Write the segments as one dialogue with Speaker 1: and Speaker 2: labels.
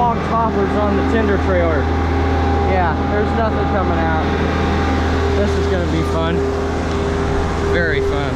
Speaker 1: log toppers on the tender trailer. Yeah, there's nothing coming out. This is gonna be fun. Very fun.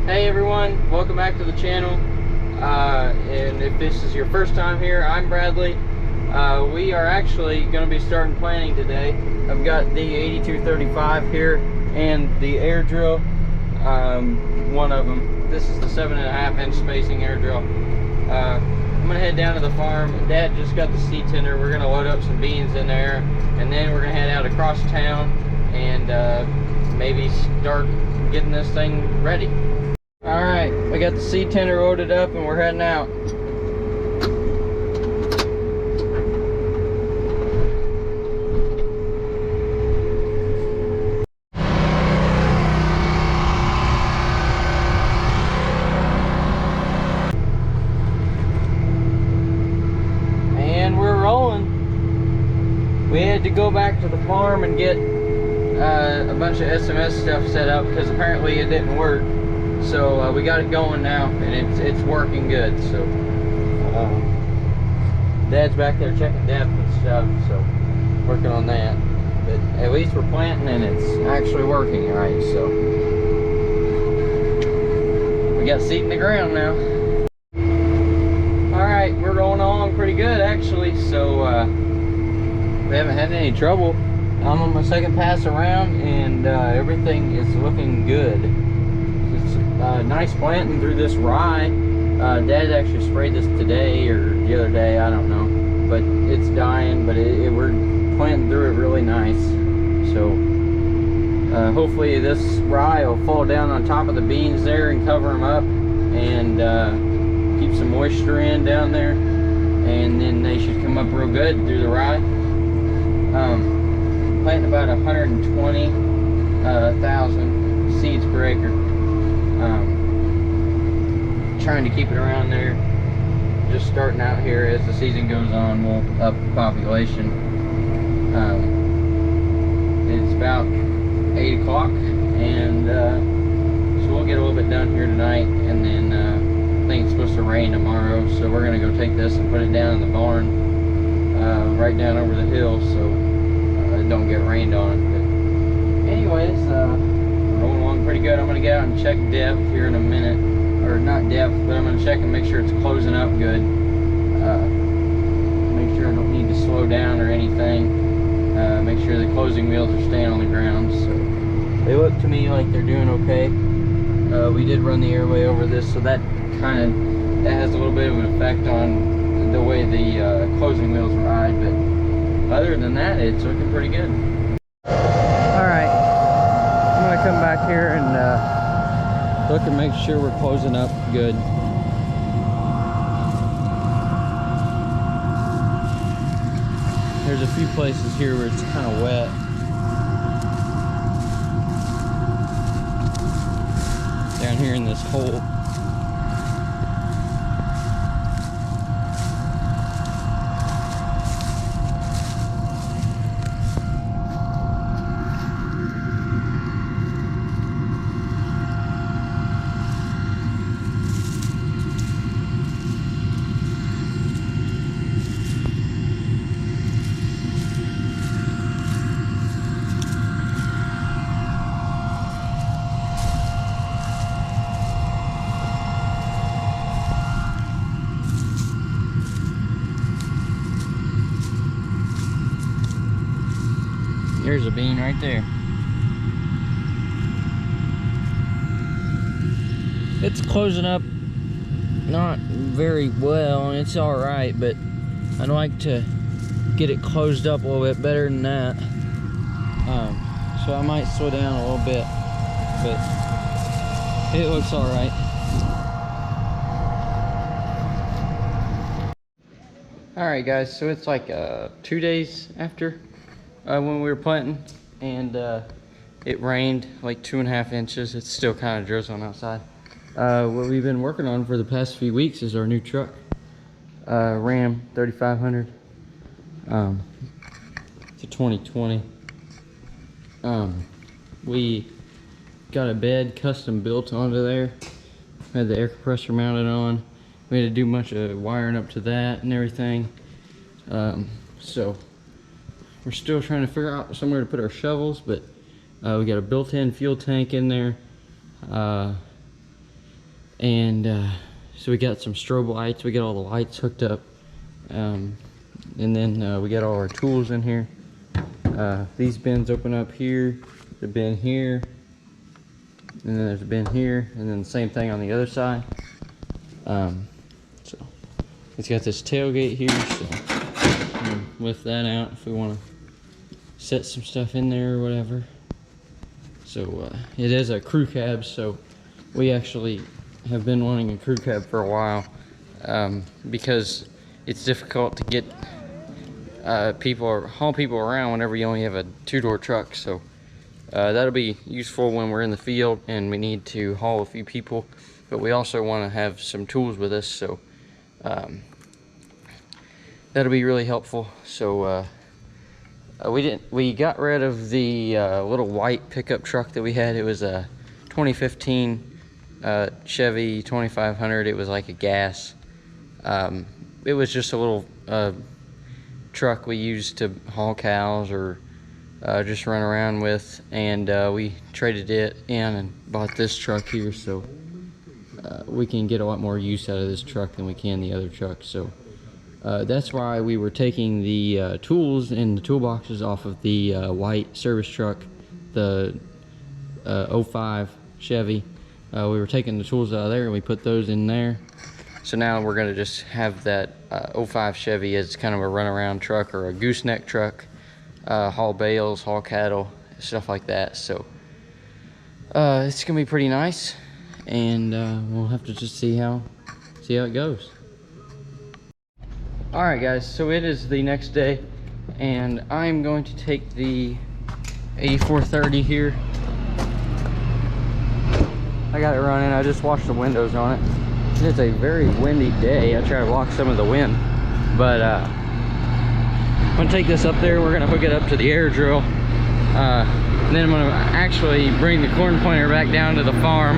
Speaker 1: Hey everyone, welcome back to the channel. And if this is your first time here, I'm Bradley. We are actually going to be starting planning today. I've got the 8235 here and the air drill, one of them. This is the 7.5 inch spacing air drill. I'm going to head down to the farm. Dad just got the seed tender. We're going to load up some beans in there, and then we're going to head out across town and maybe start getting this thing ready. Alright, we got the seed tender loaded up and we're heading out. And we're rolling. We had to go back to the farm and get a bunch of SMS stuff set up because apparently it didn't work. So we got it going now, and it's working good. So Dad's back there checking depth and stuff, so working on that. But at least we're planting and it's actually working right. So we got seed in the ground now. All right, we're rolling along pretty good actually. So we haven't had any trouble. I'm on my second pass around, and everything is looking good. Nice planting through this rye. Dad actually sprayed this today or the other day, I don't know, but it's dying, but we're planting through it really nice. So hopefully this rye will fall down on top of the beans there and cover them up and keep some moisture in down there, and then they should come up real good through the rye. Planting about 120,000 seeds per acre. Trying to keep it around there. Just starting out here. As the season goes on, we'll up the population. It's about 8 o'clock, and so we'll get a little bit done here tonight, and then I think it's supposed to rain tomorrow, so we're gonna go take this and put it down in the barn, right down over the hill, so it don't get rained on. But anyways, rolling along pretty good. I'm gonna get out and check depth here in a minute, or not depth, but I'm gonna check and make sure it's closing up good. Make sure I don't need to slow down or anything. Make sure the closing wheels are staying on the ground. So they look to me like they're doing okay. We did run the airway over this, so that has a little bit of an effect on the way the closing wheels ride. But other than that, it's looking pretty good. Alright, I'm going to come back here and look and make sure we're closing up good. There's a few places here where it's kind of wet. Down here in this hole. There's a bean right there. It's closing up not very well, and it's all right, but I'd like to get it closed up a little bit better than that. So I might slow down a little bit, but it looks all right. All right, guys, so it's like 2 days after when we were planting, and it rained like 2.5 inches. It's still kind of drizzling outside. What we've been working on for the past few weeks is our new truck, Ram 3500. It's a 2020. We got a bed custom built onto there. We had the air compressor mounted on. We had to do a bunch of wiring up to that and everything. So we're still trying to figure out somewhere to put our shovels, but we got a built-in fuel tank in there. So we got some strobe lights. We got all the lights hooked up. And then we got all our tools in here. These bins open up here, the bin here, and then there's a bin here, and then the same thing on the other side. So it's got this tailgate here, so we can lift that out if we want to set some stuff in there or whatever. So it is a crew cab, so we actually have been wanting a crew cab for a while, because it's difficult to get haul people around whenever you only have a 2-door truck. So that'll be useful when we're in the field and we need to haul a few people, but we also want to have some tools with us, so that'll be really helpful. So we got rid of the little white pickup truck that we had. It was a 2015 Chevy 2500. It was like a gas. It was just a little truck we used to haul cows or just run around with, and we traded it in and bought this truck here, so we can get a lot more use out of this truck than we can the other truck. So that's why we were taking the tools and the toolboxes off of the white service truck, the 05 Chevy. We were taking the tools out of there and we put those in there. So now we're gonna just have that 05 Chevy as kind of a runaround truck or a gooseneck truck, haul bales, haul cattle, stuff like that. So it's gonna be pretty nice, and we'll have to just see how it goes. All right, guys, so it is the next day, and I'm going to take the 8430 here. I got it running. I just washed the windows on it. It's a very windy day. I try to block some of the wind, but I'm gonna take this up there. We're gonna hook it up to the air drill, and then I'm gonna actually bring the corn pointer back down to the farm.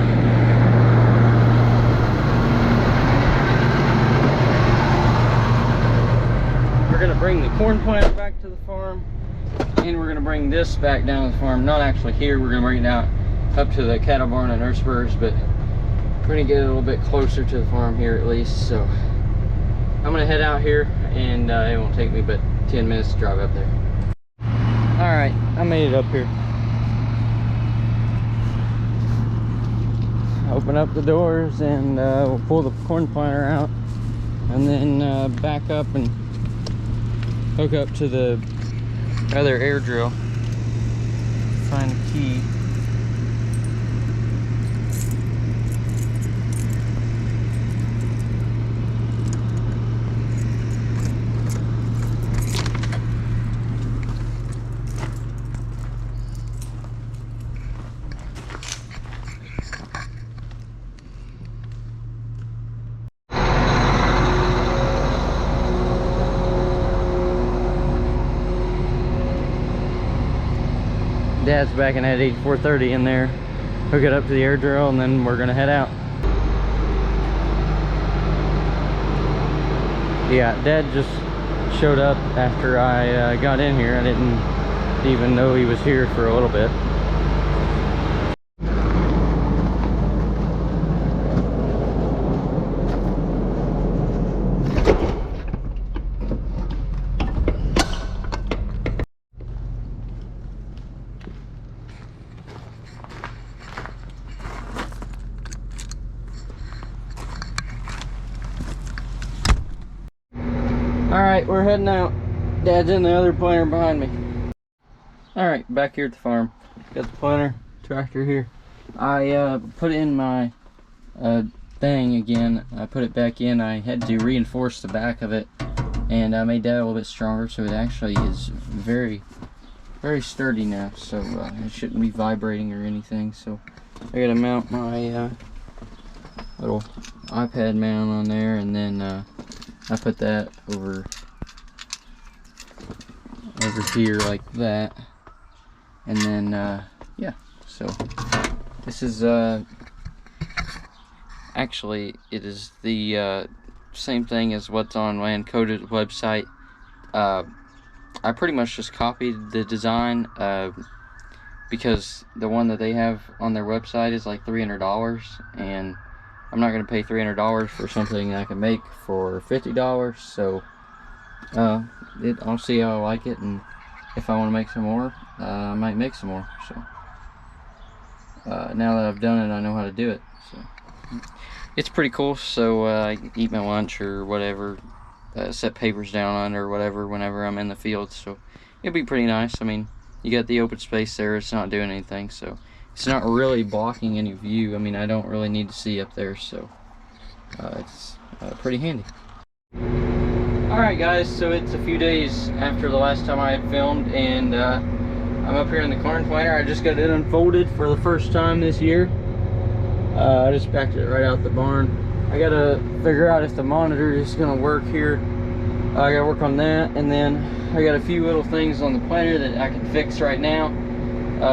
Speaker 1: We're gonna bring the corn pointer back to the farm, and we're gonna bring this back down to the farm. Not actually here. We're gonna bring it down up to the cattle barn and Earthspurs, but we're gonna get a little bit closer to the farm here at least. So I'm gonna head out here, and it won't take me but 10 minutes to drive up there. All right, I made it up here. Open up the doors, and we'll pull the corn planter out, and then back up and hook up to the other air drill. Find a key. Dad's backing that 8430 in there, hook it up to the air drill, and then we're gonna head out. Yeah, Dad just showed up after I got in here. I didn't even know he was here for a little bit. Alright, we're heading out. Dad's in the other planter behind me. Alright, back here at the farm. Got the planter tractor here. I put in my thing again. I put it back in. I had to reinforce the back of it, and I made that a little bit stronger, so it actually is very sturdy now, so it shouldn't be vibrating or anything. So I gotta mount my little iPad mount on there, and then I put that over here like that, and then yeah, so this is actually, it is the same thing as what's on Land Coated website. I pretty much just copied the design because the one that they have on their website is like $300, and I'm not going to pay $300 for something I can make for $50. So I'll see how I like it, and if I want to make some more, I might make some more. So now that I've done it, I know how to do it. So it's pretty cool. So I eat my lunch or whatever, set papers down on or whatever whenever I'm in the field. So it'll be pretty nice. I mean, you got the open space there, it's not doing anything, so it's not really blocking any view. I mean, I don't really need to see up there, so it's pretty handy. Alright guys, so it's a few days after the last time I had filmed, and I'm up here in the corn planter. I just got it unfolded for the first time this year. I just backed it right out the barn. I gotta figure out if the monitor is gonna work here. I gotta work on that, and then I got a few little things on the planter that I can fix right now.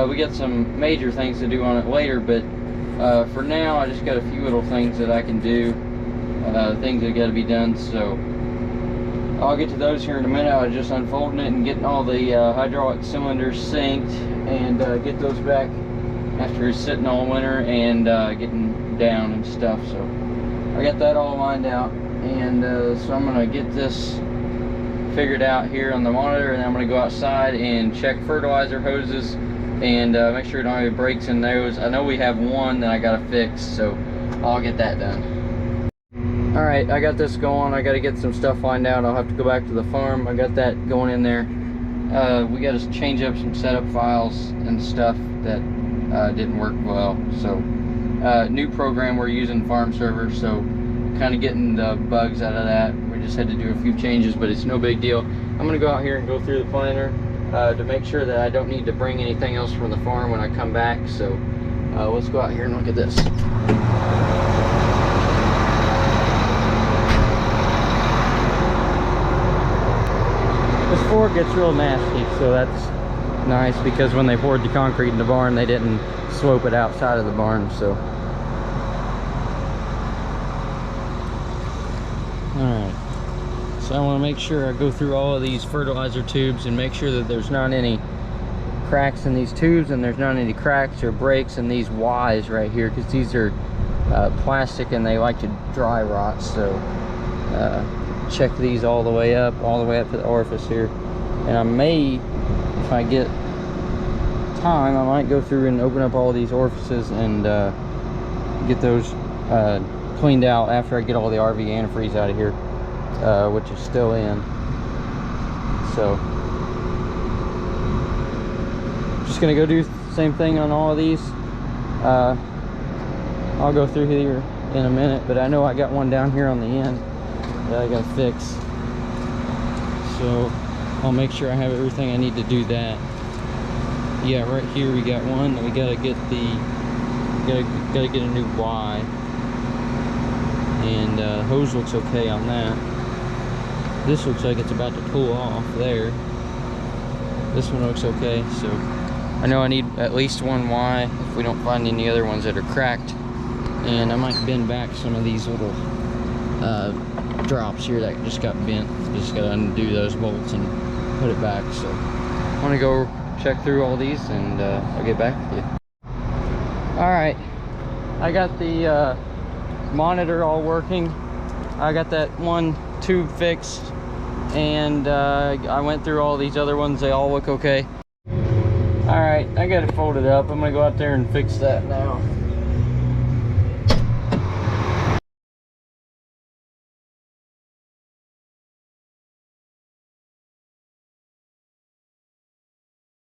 Speaker 1: We got some major things to do on it later, but for now I just got a few little things that I can do, things that gotta be done. So I'll get to those here in a minute. I was just unfolding it and getting all the hydraulic cylinders synced, and get those back after sitting all winter and getting down and stuff. So I got that all lined out, and so I'm gonna get this figured out here on the monitor, and I'm gonna go outside and check fertilizer hoses and make sure we don't have any breaks in those. I know we have one that I gotta fix, so I'll get that done. Alright, I got this going. I gotta get some stuff lined out. I'll have to go back to the farm. I got that going in there. We gotta change up some setup files and stuff that didn't work well. So new program we're using, Farm Server, so kind of getting the bugs out of that. We just had to do a few changes, but it's no big deal. I'm gonna go out here and go through the planter to make sure that I don't need to bring anything else from the farm when I come back. So let's go out here and look at this. This fork gets real nasty, so that's nice, because when they poured the concrete in the barn, they didn't slope it outside of the barn. So alright, so I want to make sure I go through all of these fertilizer tubes and make sure that there's not any cracks in these tubes, and there's not any cracks or breaks in these Ys right here, because these are plastic and they like to dry rot. So check these all the way up to the orifice here, and I may, if I get time, I might go through and open up all these orifices and get those cleaned out after I get all the RV antifreeze out of here, which is still in. So just gonna go do the same thing on all of these. I'll go through here in a minute, but I know I got one down here on the end that I gotta fix, so I'll make sure I have everything I need to do that. Yeah, right here we got one that we gotta get gotta get a new Y, and hose looks okay on that. This looks like it's about to pull off there. This one looks okay, so I know I need at least one Y if we don't find any other ones that are cracked. And I might bend back some of these little drops here that just got bent. Just gotta undo those bolts and put it back. So I'm gonna go check through all these, and I'll get back with you. Alright, I got the monitor all working. I got that one tube fixed, and I went through all these other ones. They all look okay. Alright, I got it folded up. I'm gonna go out there and fix that now.